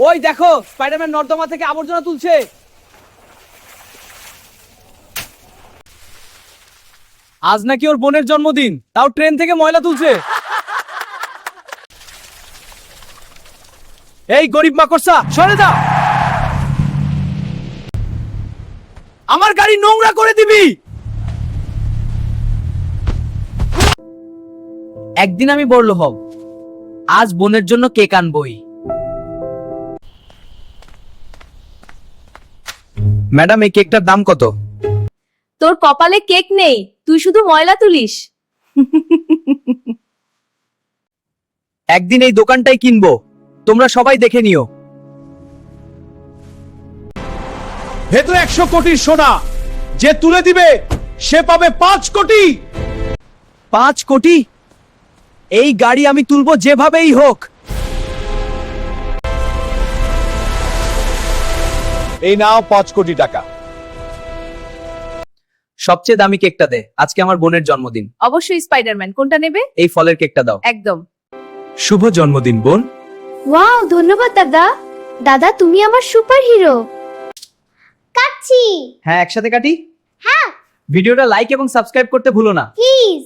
ওই দেখো স্পাইডারম্যান নর্দমা থেকে আবর্জনা তুলছে। আজ নাকি ওর বোনের জন্মদিন, তাও ট্রেন থেকে ময়লা তুলছে। এই গরিব মাকড়সা সরে দাও, আমার গাড়ি নোংরা করে দিবি। একদিন আমি বড়লোক হব, আজ বোনের জন্য কেক আনবই। ম্যাডাম এই কেকটার দাম কত? তোর কপালে কেক নেই, তুই শুধু ময়লা তুলিস। একদিন এই দোকানটাই কিনবো, তোমরা সবাই দেখে নিও। ভেতরে 100 কোটির সোনা, যে তুলে দিবে সে পাবে 5 কোটি। 5 কোটি? এই গাড়ি আমি তুলবো যেভাবেই হোক। এই নাও 5 কোটি টাকা। সবচেয়ে দামি কেকটা দে, আজকে আমার বোনের জন্মদিন। অবশ্যই স্পাইডারম্যান, কোনটা নেবে? এই ফলের কেকটা দাও। একদম। শুভ জন্মদিন বোন। ওয়াও, ধন্যবাদ দাদা। দাদা তুমি আমার সুপারহিরো। কাচ্চি। হ্যাঁ একসাথে কাটি। হ্যাঁ ভিডিওটা লাইক এবং সাবস্ক্রাইব করতে ভুলো না। প্লিজ।